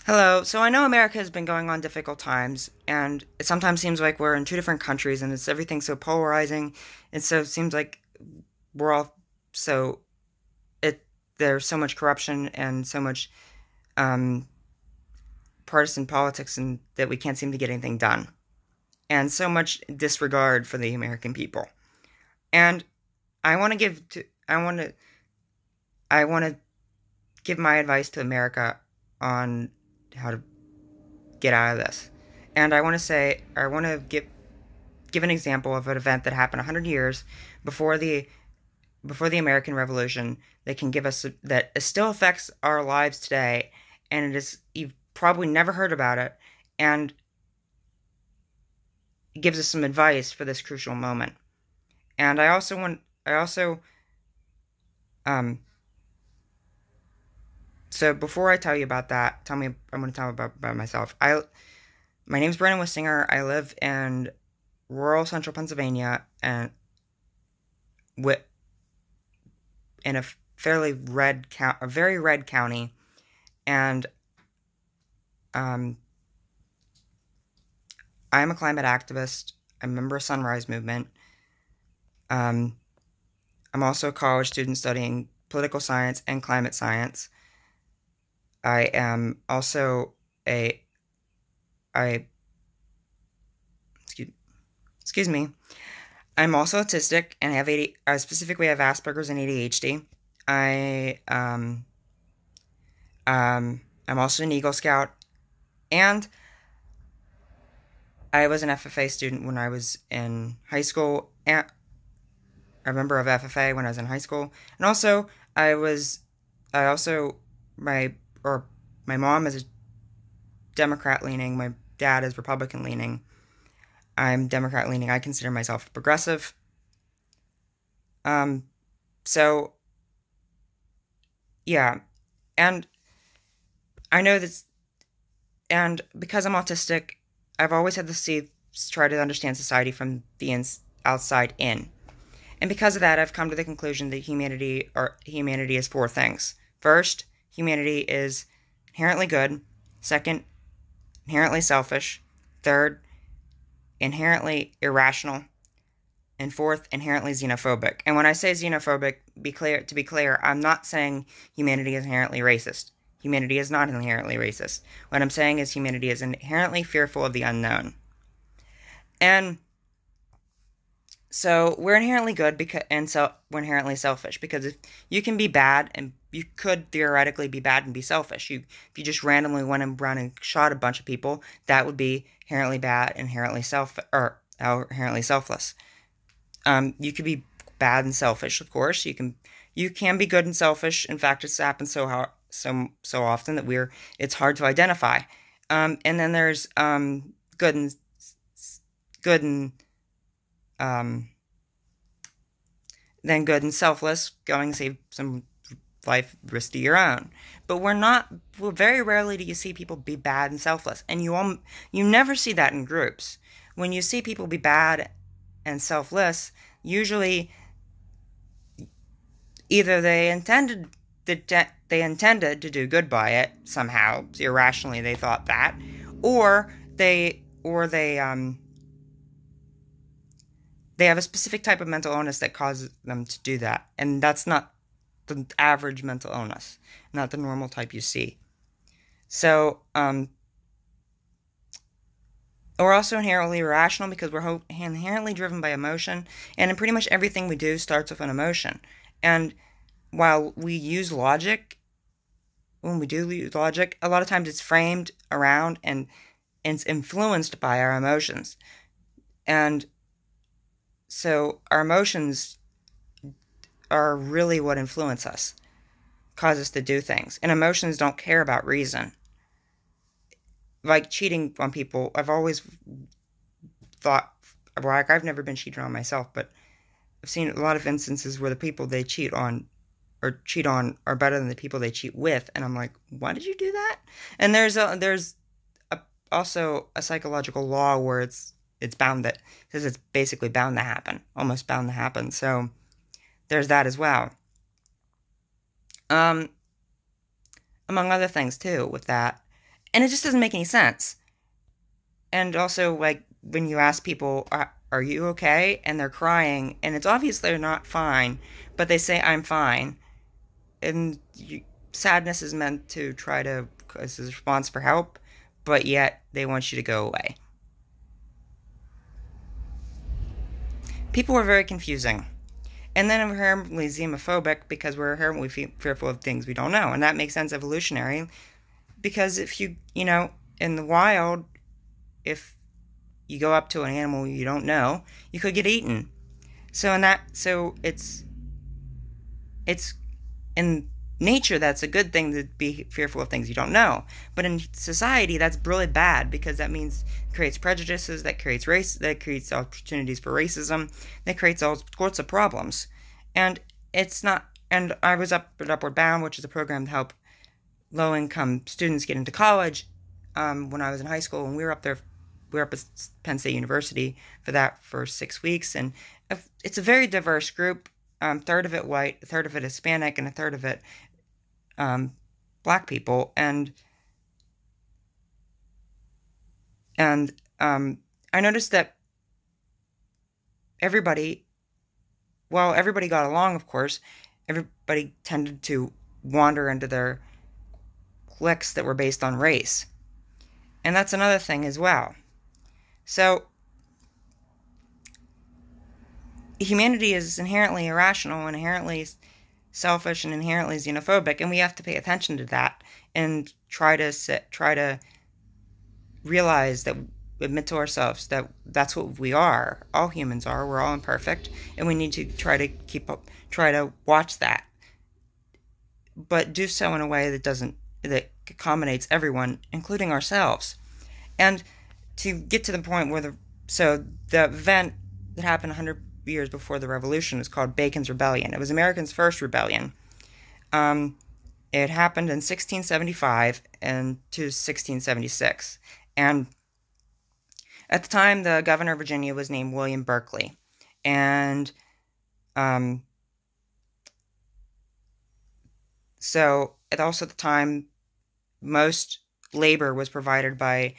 Hello. So I know America has been going on difficult times, and it sometimes seems like we're in two different countries, and it's everything so polarizing. And so it seems like we're all so it there's so much corruption and so much um, partisan politics, and that we can't seem to get anything done, and so much disregard for the American people. And I want to I want to give my advice to America on how to get out of this. And I want to give an example of an event that happened 100 years before the American Revolution that can give us that still affects our lives today, and it is you've probably never heard about it, and it gives us some advice for this crucial moment. And I also um so before I tell you about that, I'm going to tell you about myself. My name's Brandon Wissinger. I live in rural central Pennsylvania, and wi- in a a very red county, and um, I'm a climate activist. I'm a member of Sunrise Movement. Um, I'm also a college student studying political science and climate science. I am also a I excuse, excuse me. I'm also autistic and have specifically have Asperger's and ADHD. I I'm also an Eagle Scout, and I was an FFA student when I was in high school, and a member of FFA when I was in high school, and also I also my or my mom is Democrat leaning, my dad is Republican leaning. I'm Democrat leaning. I consider myself progressive. Um, so yeah, and I know this, and because I'm autistic, I've always had to try to understand society from the outside in. And because of that, I've come to the conclusion that humanity is four things. First, humanity is inherently good. Second, inherently selfish. Third, inherently irrational. And fourth, inherently xenophobic. And when I say xenophobic, to be clear, I'm not saying humanity is inherently racist. Humanity is not inherently racist. What I'm saying is humanity is inherently fearful of the unknown. And so we're inherently good we're inherently selfish, because if you can be bad, and you could theoretically be bad and be selfish. If you just randomly went around and shot a bunch of people, that would be inherently bad, inherently selfless. You could be bad and selfish, of course. You can be good and selfish. In fact, it's happened so often that it's hard to identify. And then there's good and good and then good and selfless, going to save some life, risk to your own. But very rarely do you see people be bad and selfless, and you never see that in groups. When you see people be bad and selfless, usually either they intended to do good by it somehow, irrationally they thought that, or they have a specific type of mental illness that causes them to do that, and that's not the average mental illness, not the normal type you see. So, we're also inherently irrational because we're inherently driven by emotion, and in pretty much everything we do starts with an emotion. And while we use logic, when we do use logic, a lot of times it's framed around and it's influenced by our emotions. And so our emotions are really what influence us, cause us to do things. And emotions don't care about reason. Like cheating on people, I've always thought, like, I've never been cheated on myself, but I've seen a lot of instances where the people they cheat on are better than the people they cheat with, and I'm like, why did you do that? And also a psychological law where it's bound that says it's basically bound to happen, almost bound to happen. So there's that as well. Among other things too with that. And it just doesn't make any sense. And also, like, when you ask people, are you okay? And they're crying, and it's obvious they're not fine, but they say, I'm fine. And sadness is meant to try to, as a response for help, but yet they want you to go away. People are very confusing. And then we're inherently xenophobic because we're inherently fearful of things we don't know. And that makes sense evolutionary because if in the wild, if you go up to an animal you don't know, you could get eaten. So it's in nature that's a good thing to be fearful of things you don't know. But in society that's really bad because that means it creates prejudices, that creates opportunities for racism, that creates all sorts of problems. And it's not and I was up at Upward Bound, which is a program to help low income students get into college when I was in high school, and we were up at Penn State University for 6 weeks, and it's a very diverse group. Third of it white, a third of it Hispanic, and a third of it black people, and I noticed that everybody, while everybody got along, of course, everybody tended to wander into their cliques that were based on race, and that's another thing as well. So humanity is inherently irrational, inherently selfish, and inherently xenophobic, and we have to pay attention to that and try to realize that, admit to ourselves that that's what we are. All humans are. We're all imperfect, and we need to try to watch that, but do so in a way that accommodates everyone, including ourselves. And to get to the point where the event that happened 100 years before the revolution was called Bacon's Rebellion. It was America's first rebellion. It happened in 1675 and to 1676. And at the time, the governor of Virginia was named William Berkeley. And so also at the time, most labor was provided by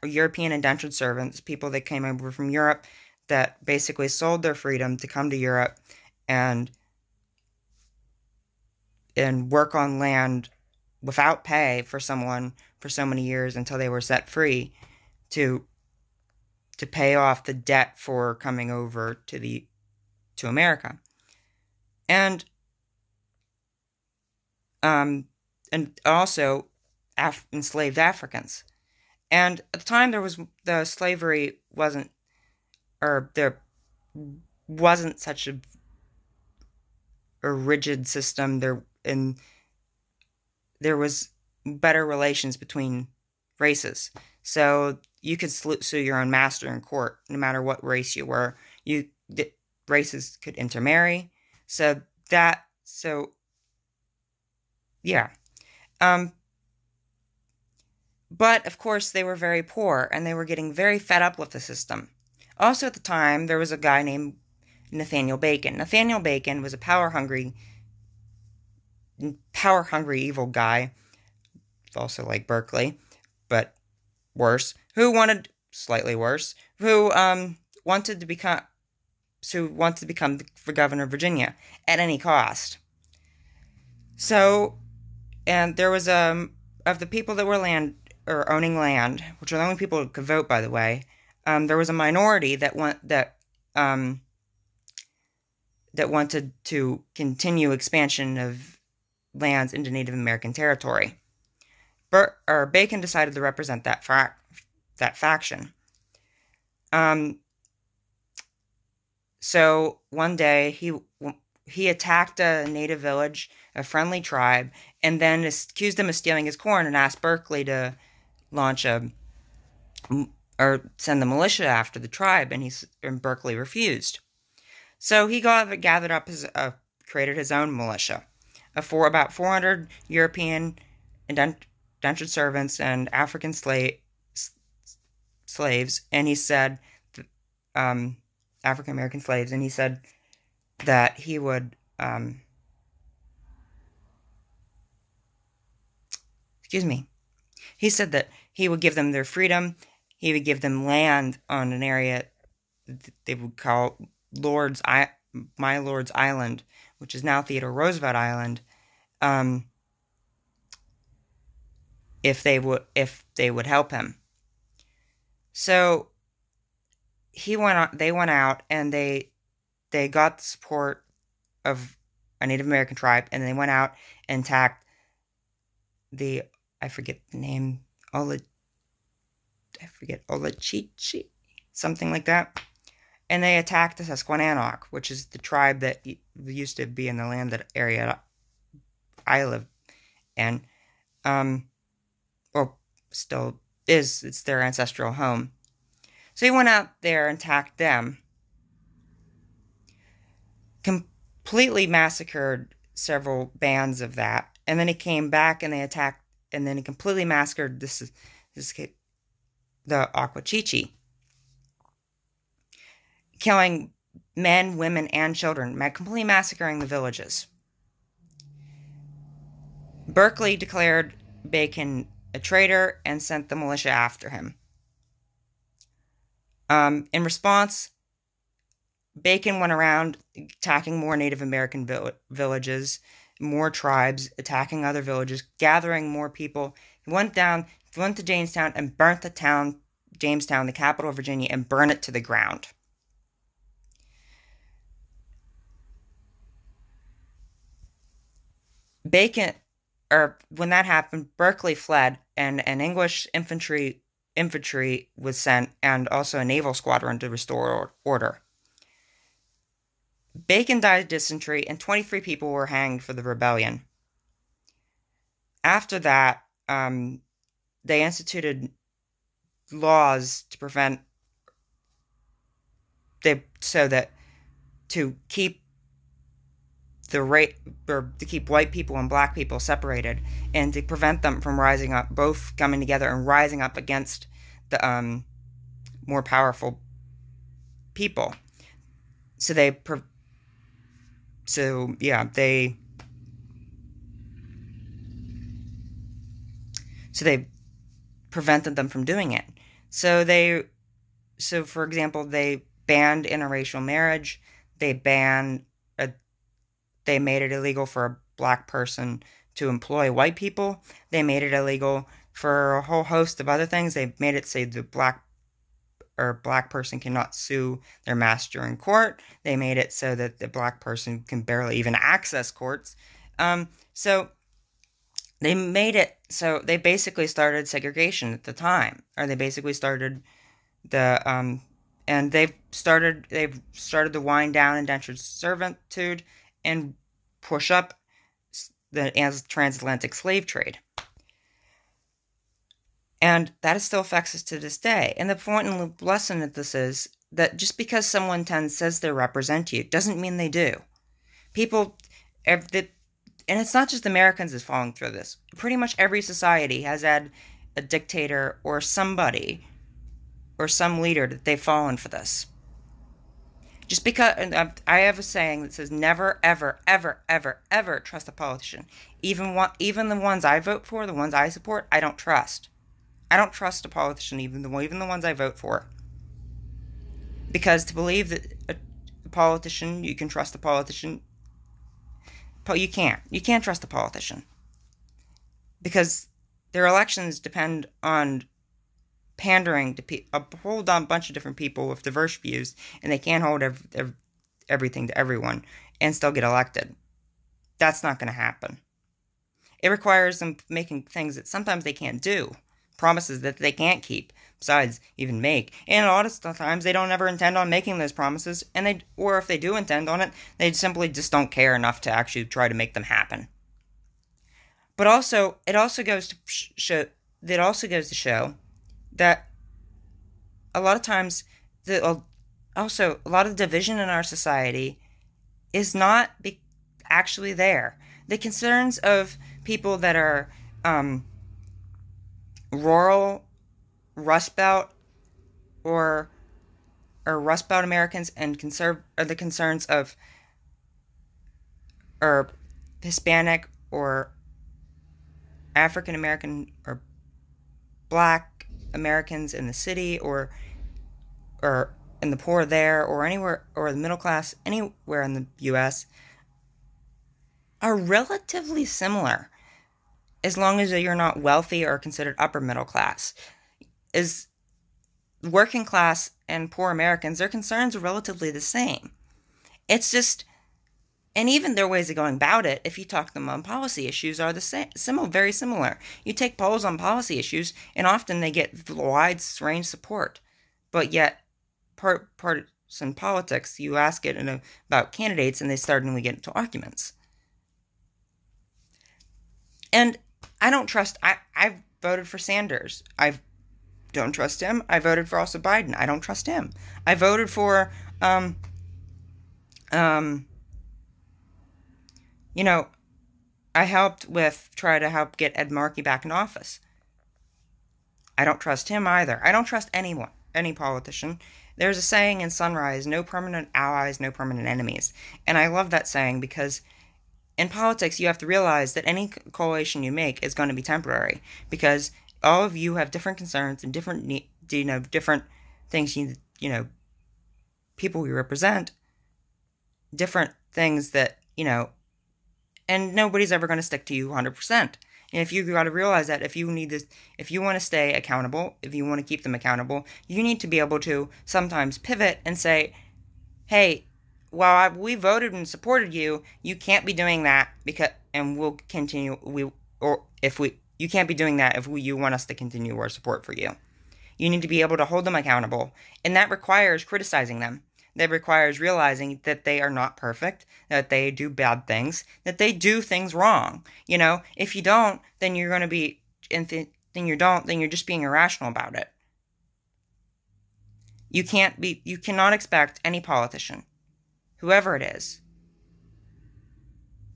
European indentured servants, people that came over from Europe that basically sold their freedom to come to Europe and work on land without pay for someone for so many years until they were set free to pay off the debt for coming over to America. And also enslaved Africans. And at the time, there wasn't such a rigid system. There was better relations between races. So you could sue your own master in court, no matter what race you were. Races could intermarry. Yeah. But, of course, they were very poor, and they were getting very fed up with the system. Also at the time, there was a guy named Nathaniel Bacon. Nathaniel Bacon was a power-hungry evil guy, also like Berkeley, but worse, who wanted to become the governor of Virginia at any cost. So, and there was of the people that were owning land, which are the only people who could vote, by the way, there was a minority that wanted to continue expansion of lands into Native American territory. Bacon decided to represent that faction. So one day he attacked a native village, a friendly tribe, and then accused them of stealing his corn and asked Berkeley to send the militia after the tribe, and Berkeley refused. So he gathered up created his own militia for about 400 European indentured servants and African slaves, and he said, African American slaves, and he said that he would, He said that he would give them their freedom. He would give them land on an area that they would call My Lord's Island, which is now Theodore Roosevelt Island, if they would help him. So they went out and they got the support of a Native American tribe, and they went out and attacked I forget the name, Olachichi, something like that. And they attacked the Susquehannock, which is the tribe that used to be in the land that area I live in, or still is. It's their ancestral home. So he went out there and attacked them, completely massacred several bands of that, and then he came back and they attacked, and then he completely massacred the Aquachichi, killing men, women, and children, completely massacring the villages. Berkeley declared Bacon a traitor and sent the militia after him. In response, Bacon went around attacking more Native American villages, more tribes, attacking other villages, gathering more people. He went to Jamestown and burnt the town, Jamestown, the capital of Virginia, and burned it to the ground. When that happened, Berkeley fled, and an English infantry was sent, and also a naval squadron to restore order. Bacon died of dysentery, and 23 people were hanged for the rebellion. After that, they instituted laws to prevent to keep white people and black people separated, and to prevent them from rising up, both coming together and rising up against the more powerful people. So they prevented them from doing it. So for example, they banned interracial marriage. They made it illegal for a black person to employ white people. They made it illegal for a whole host of other things. They made it say the black person cannot sue their master in court. They made it so that the black person can barely even access courts. So they made it so they basically started segregation at the time, or they basically started and they've started to wind down indentured servitude and push up the transatlantic slave trade. And that still affects us to this day. And the point and lesson of this is that just because someone says they represent you doesn't mean they do. And it's not just Americans that's falling through this. Pretty much every society has had a dictator or somebody or some leader that they've fallen for this. Just because, I have a saying that says, never, ever, ever, ever, ever trust a politician. Even the ones I vote for, the ones I support, I don't trust. I don't trust a politician, even the ones I vote for. Because to believe that a politician, you can trust a politician, you can't. You can't trust a politician. Because their elections depend on pandering to a whole bunch of different people with diverse views, and they can't hold everything to everyone and still get elected. That's not going to happen. It requires them making things that sometimes they can't do, promises that they can't keep, besides even make. And a lot of times they don't ever intend on making those promises, or if they do intend on it, they simply just don't care enough to actually try to make them happen. But it also goes to show that a lot of times, a lot of division in our society is not actually there. The concerns of people that are rural, Rust Belt, or Rust Belt Americans, and are the concerns of Hispanic or African American or black Americans in the city or in the poor there or anywhere, or the middle class anywhere in the US, are relatively similar as long as you're not wealthy or considered upper middle class. Is working class and poor Americans, their concerns are relatively the same. It's just, and even their ways of going about it, if you talk to them on policy issues, are the same, very similar. You take polls on policy issues, and often they get wide range support. But yet, partisan politics, you ask it about candidates, and they suddenly get into arguments. And I don't trust. I voted for Sanders. I don't trust him. I voted for also Biden. I don't trust him. I voted for you know, I helped try to help get Ed Markey back in office. I don't trust him either. I don't trust anyone, any politician. There's a saying in Sunrise, no permanent allies, no permanent enemies. And I love that saying because in politics, you have to realize that any coalition you make is going to be temporary because all of you have different concerns and different things people you represent, different things that, and nobody's ever going to stick to you 100%. And if you got to realize that if you want to stay accountable, if you want to keep them accountable, you need to be able to sometimes pivot and say, hey, while we voted and supported you, you can't be doing that and we'll continue. You can't be doing that if you want us to continue our support for you. You need to be able to hold them accountable, and that requires criticizing them. That requires realizing that they are not perfect, that they do bad things, that they do things wrong. If you don't, then you're going to be, then you're just being irrational about it. You cannot expect any politician, whoever it is,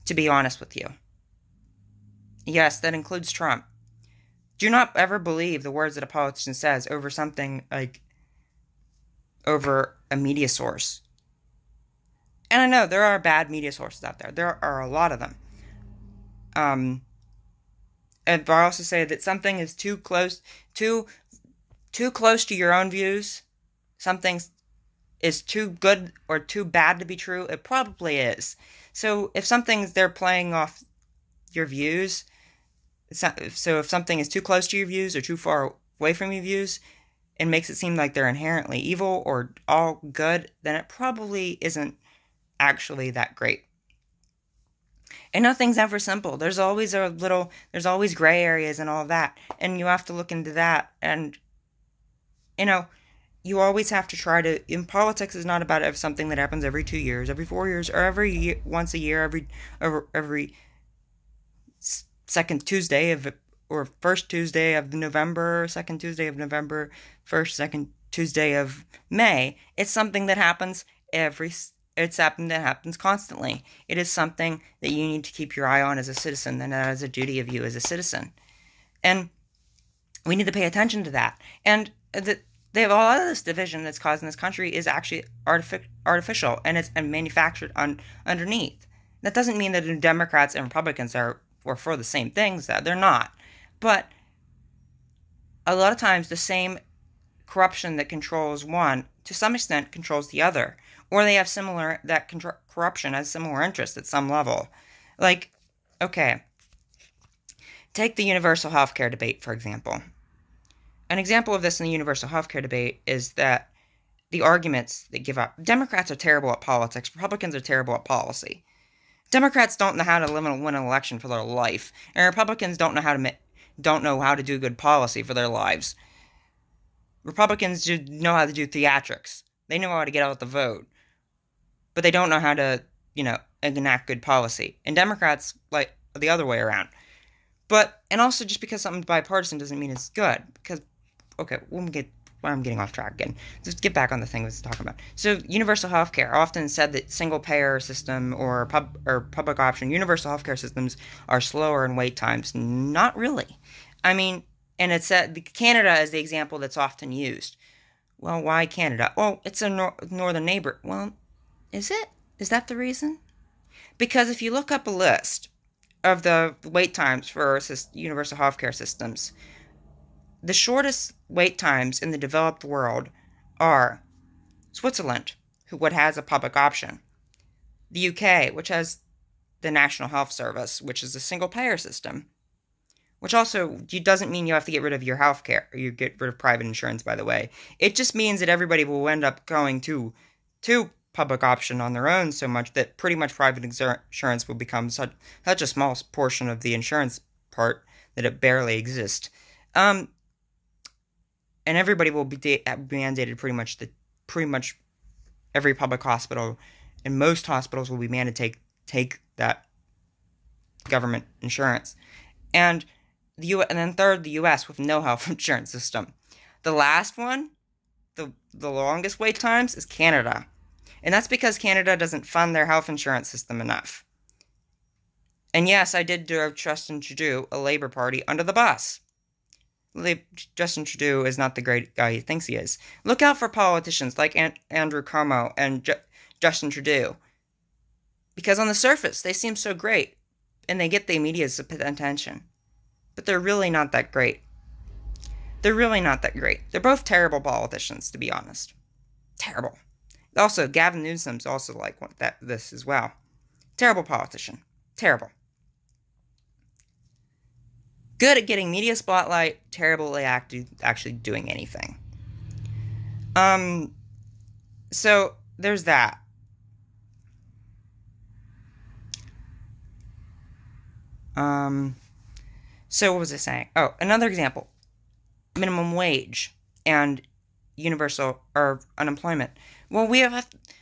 to be honest with you. Yes, that includes Trump. Do not ever believe the words that a politician says over something over a media source. And I know there are bad media sources out there. There are a lot of them. And I also say that something is too close to your own views. Something is too good or too bad to be true. It probably is. So if they're playing off your views, so if something is too close to your views or too far away from your views, and makes it seem like they're inherently evil or all good, then it probably isn't actually that great. And nothing's ever simple. There's always gray areas and all of that. And you have to look into that. And, you always have to try to, in politics is not about something that happens every 2 years, every 4 years, or once a year, every second Tuesday or first Tuesday of November, second Tuesday of November, second Tuesday of May. It's something that happens constantly. It is something that you need to keep your eye on as a citizen, and that is a duty of you as a citizen. And we need to pay attention to that. And they have a lot of this division that's caused in this country is actually artificial, and it's manufactured underneath. That doesn't mean that the Democrats and Republicans are for the same things. That they're not. But a lot of times the same corruption that controls one, to some extent, controls the other. Or they have corruption has similar interests at some level. Take the universal health care debate, for example. An example of this in the universal health care debate is that the arguments they give up. Democrats are terrible at politics. Republicans are terrible at policy. Democrats don't know how to win an election for their life. And Republicans don't know how to do good policy for their lives. Republicans know how to do theatrics. They know how to get out the vote. But they don't know how to, enact good policy. And Democrats, like the other way around. And also just because something's bipartisan doesn't mean it's good. Because, I'm getting off track again. Just get back on the thing I was talking about. So, universal health care. Often said that single-payer system or public option universal health care systems are slower in wait times. Not really. And it's Canada is the example that's often used. Well, why Canada? Well, it's a northern neighbor. Well, is it? Is that the reason? Because if you look up a list of the wait times for universal health care systems, the shortest wait times in the developed world are Switzerland, what has a public option, the UK, which has the National Health Service, which is a single-payer system, which also doesn't mean you have to get rid of your health care, or you get rid of private insurance, by the way. It just means that everybody will end up going to public option on their own so much that pretty much private insurance will become such a small portion of the insurance part that it barely exists. And everybody will be mandated pretty much every public hospital and most hospitals will be mandated to take that government insurance. And then third, the U.S. with no health insurance system. The last one, the longest wait times, is Canada. And that's because Canada doesn't fund their health insurance system enough. And yes, I did throw Justin Trudeau, a Labour Party, under the bus. Justin Trudeau is not the great guy he thinks he is. Look out for politicians like Andrew Cuomo and Justin Trudeau. Because on the surface, they seem so great. And they get the media's attention. But they're really not that great. They're really not that great. They're both terrible politicians, to be honest. Terrible. Also, Gavin Newsom's also like this as well. Terrible politician. Terrible. Good at getting media spotlight, terrible at actually doing anything. So, there's that. So what was I saying? Oh, another example. Minimum wage and universal or unemployment. Well,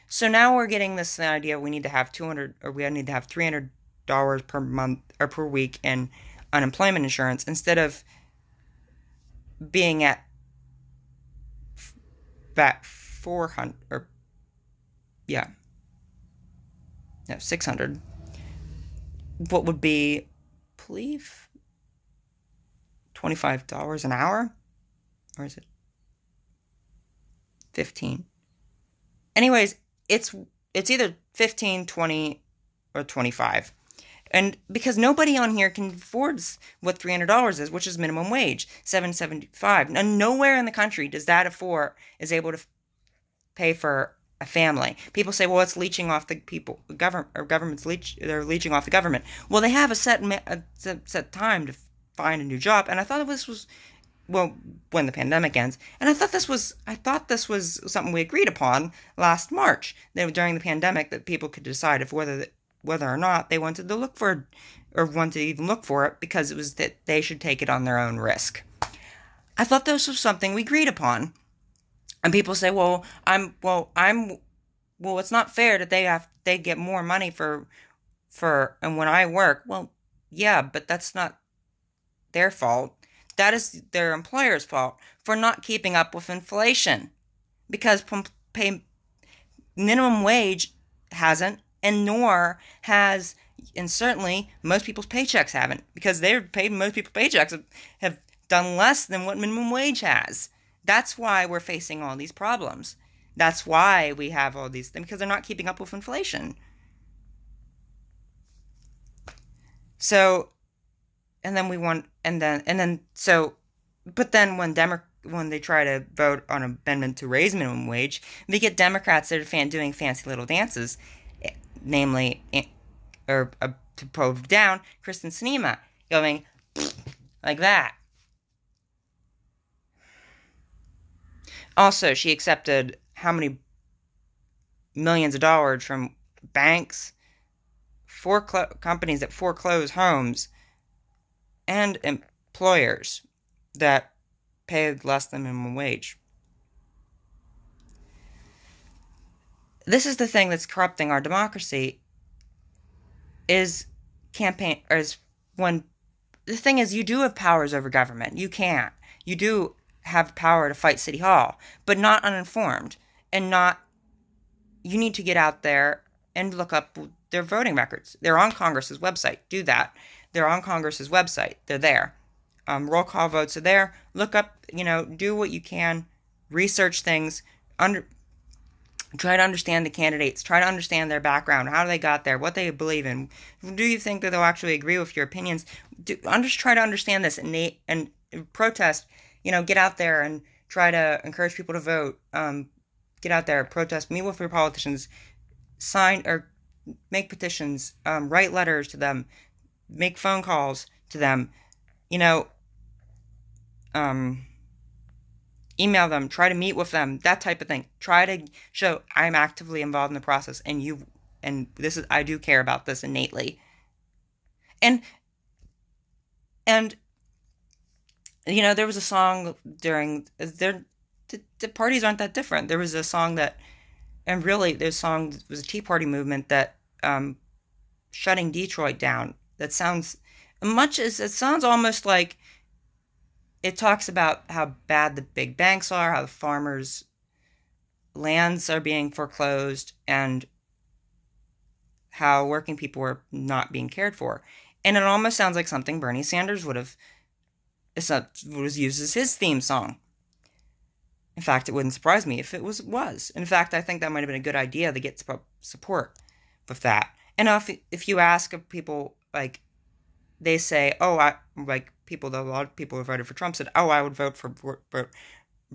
so now we're getting this idea we need to have $300 per month or per week in unemployment insurance instead of being at that 400 or 600. What would be, believe, $25 an hour? Or is it 15? Anyways, it's either 15, 20, or 25. And because nobody on here can afford what $300 is, which is minimum wage, $7.75. And nowhere in the country is able to pay for a family. People say, well, it's leeching off the people. They're leeching off the government. Well, they have a set time to find a new job. And I thought this was, well, when the pandemic ends. And I thought this was something we agreed upon last March. That during the pandemic, that people could decide if whether or not they wanted to look for, or wanted to even look for it, because it was that they should take it on their own risk. I thought this was something we agreed upon. And people say, well, it's not fair that they get more money for, and when I work, well, yeah, but that's not their fault. That is their employer's fault for not keeping up with inflation. Because minimum wage hasn't, and nor has, and certainly most people's paychecks haven't, because most people's paychecks have done less than what minimum wage has. That's why we're facing all these problems. That's why we have all these things, because they're not keeping up with inflation. So, but then when they try to vote on an amendment to raise minimum wage, we get Democrats that are doing fancy little dances, namely, to pove down, Kristen Sinema going like that. Also, she accepted how many millions of dollars from banks, companies that foreclose homes, and employers that paid less than minimum wage. This is the thing that's corrupting our democracy, is when the thing is, you do have powers over government. You can't. You do have power to fight City Hall, but not uninformed, and you need to get out there and look up their voting records. They're on Congress's website. Do that. They're on Congress's website. They're there. Roll call votes are there. Look up, do what you can. Research things. Try to understand the candidates. Try to understand their background. How they got there. What they believe in. Do you think that they'll actually agree with your opinions? Try to understand this and protest Get out there and try to encourage people to vote. Get out there, protest, meet with your politicians, sign or make petitions, write letters to them, make phone calls to them, you know, um, email them, try to meet with them, that type of thing. Try to show I'm actively involved in the process, and this is I do care about this innately. And and there was a song during the parties aren't that different. There was a song that, and really, this song was a Tea Party movement that shutting Detroit down. That sounds much as it sounds almost like it talks about how bad the big banks are, how the farmers' lands are being foreclosed, and how working people are not being cared for. And it almost sounds like something Bernie Sanders would have was used as his theme song. In fact, it wouldn't surprise me if it was. In fact, I think that might have been a good idea to get support with that. And if you ask people, like, they say, oh, a lot of people who voted for Trump said, oh, I would vote for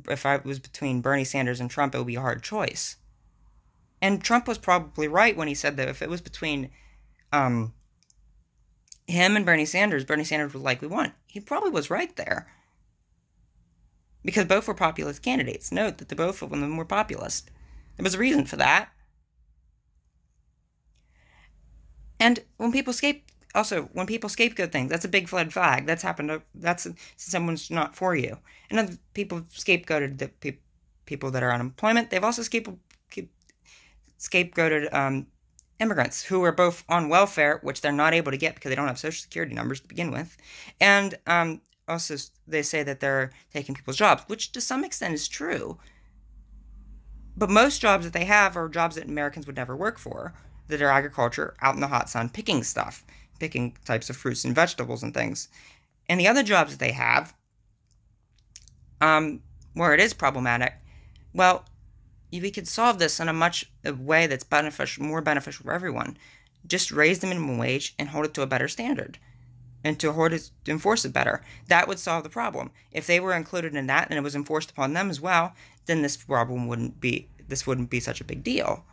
if I was between Bernie Sanders and Trump, it would be a hard choice. And Trump was probably right when he said that if it was between him and Bernie Sanders would likely win. He probably was right there. Because both were populist candidates. Note that both of them were populist. There was a reason for that. And when people scapegoat things, that's a big red flag. That's happened. That's someone's not for you. And other people scapegoated the people that are on unemployment. They've also scapegoated immigrants who are both on welfare, which they're not able to get because they don't have Social Security numbers to begin with, and also they say that they're taking people's jobs, which to some extent is true. But most jobs that they have are jobs that Americans would never work for, that are agriculture, out in the hot sun, picking types of fruits and vegetables and things. And the other jobs that they have, where it is problematic, well, we could solve this in a way that's more beneficial for everyone. Just raise the minimum wage and hold it to a better standard, and to enforce it better. That would solve the problem. If they were included in that and it was enforced upon them as well, then this wouldn't be such a big deal.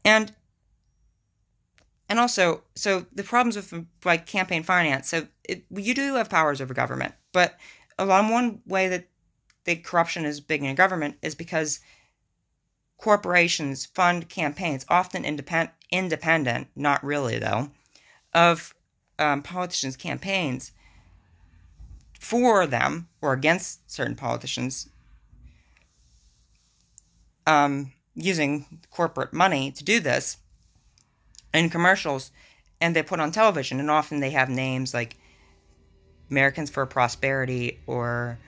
And also, so the problems with campaign finance. So you do have powers over government, but one way that the corruption is big in government is because corporations fund campaigns, often independent, not really though, of politicians' campaigns for them or against certain politicians, using corporate money to do this in commercials, and they put on television, and often they have names like Americans for Prosperity, or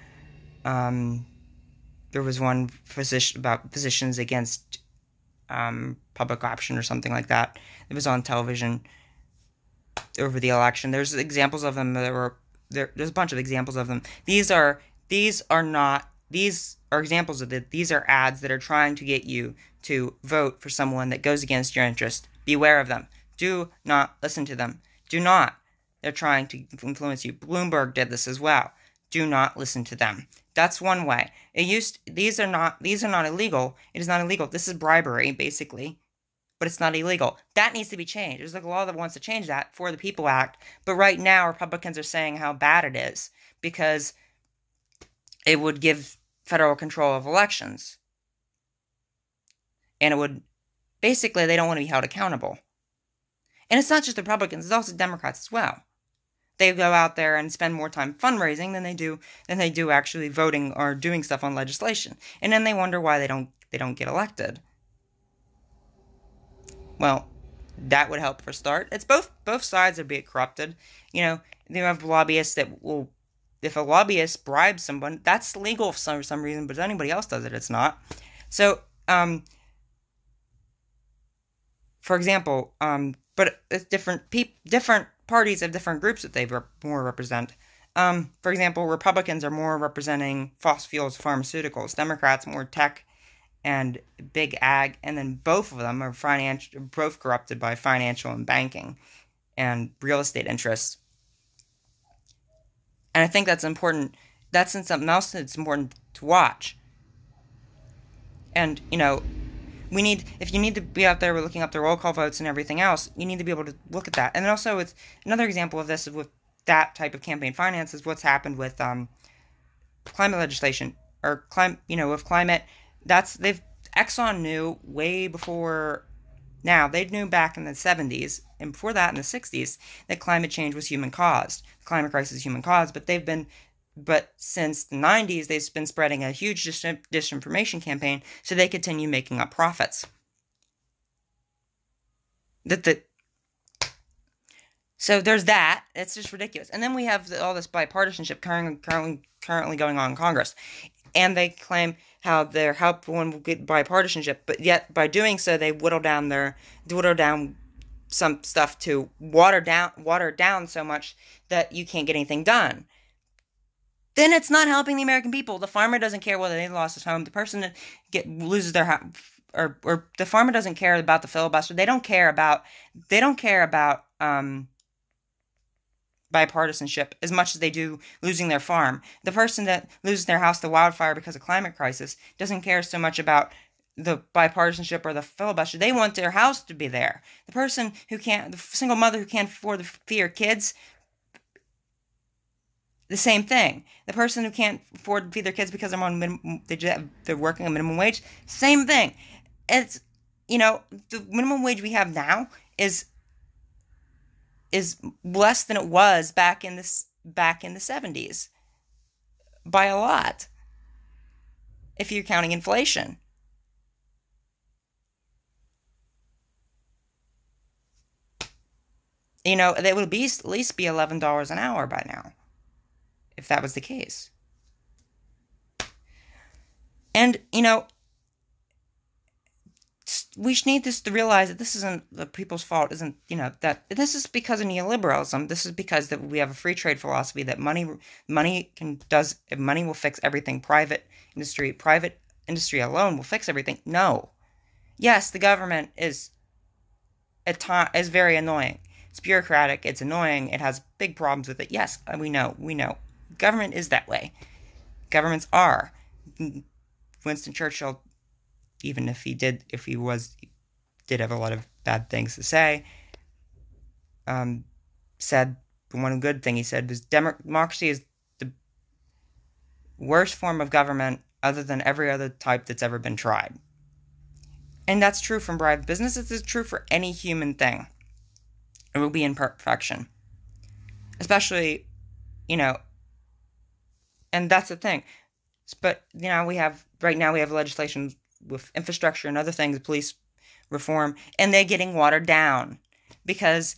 there was one about physicians against public option or something like that. It was on television over the election. There's examples of them. There's a bunch of examples of them. These are examples of it. These are ads that are trying to get you to vote for someone that goes against your interest. Beware of them. Do not listen to them. Do not. They're trying to influence you. Bloomberg did this as well. Do not listen to them. That's one way. These are not illegal. It is not illegal. This is bribery, basically. But it's not illegal. That needs to be changed. There's a law that wants to change that for the PEOPLE Act. But right now, Republicans are saying how bad it is because it would give federal control of elections. And it would, basically, they don't want to be held accountable. And it's not just the Republicans, it's also Democrats as well. They go out there and spend more time fundraising than they do actually voting or doing stuff on legislation. And then they wonder why they don't get elected. Well, that would help for a start. It's both sides are being corrupted. You have lobbyists that will, if a lobbyist bribes someone, that's legal for some reason, but if anybody else does it, it's not. So, for example, but it's different parties have different groups that they more represent. For example, Republicans are more representing fossil fuels, pharmaceuticals. Democrats more tech and big ag, and then both of them are both corrupted by financial and banking and real estate interests. And I think that's important. That's something else that's important to watch. And, we need, if you need to be out there looking up the roll call votes and everything else, you need to be able to look at that. And then also, it's another example of this with that type of campaign finance is what's happened with climate legislation or with climate. Exxon knew way before. Now, they knew back in the 70s, and before that in the 60s, that climate change was human caused. The climate crisis is human caused, but since the 90s, they've been spreading a huge disinformation campaign so they continue making up profits. So there's that. It's just ridiculous. And then we have all this bipartisanship currently going on in Congress. And they claim how they're helpful and will get bipartisanship, but yet by doing so, they whittle down some stuff to water down so much that you can't get anything done. Then it's not helping the American people. The farmer doesn't care whether they lost his home. The person that loses their house, or the farmer doesn't care about the filibuster. They don't care about bipartisanship as much as they do losing their farm. The person that loses their house to wildfire because of climate crisis doesn't care so much about the bipartisanship or the filibuster. They want their house to be there. The single mother who can't afford to feed her kids, the same thing. The person who can't afford to feed their kids because they're working a minimum wage, same thing. It's, the minimum wage we have now is less than it was back in the 70s by a lot, if you're counting inflation. They would at least be $11 an hour by now, if that was the case. And, we need to realize that this isn't the people's fault. That this is because of neoliberalism. This is because that we have a free trade philosophy that money will fix everything. Private industry alone will fix everything. No, yes, the government is very annoying. It's bureaucratic. It's annoying. It has big problems with it. Yes, we know. Government is that way. Governments are. Winston Churchill, even if he did have a lot of bad things to say, said one good thing he said was democracy is the worst form of government other than every other type that's ever been tried. And that's true from private businesses. It's true for any human thing. It will be imperfection. Especially, and that's the thing. But, right now we have legislation with infrastructure and other things, police reform, and they're getting watered down because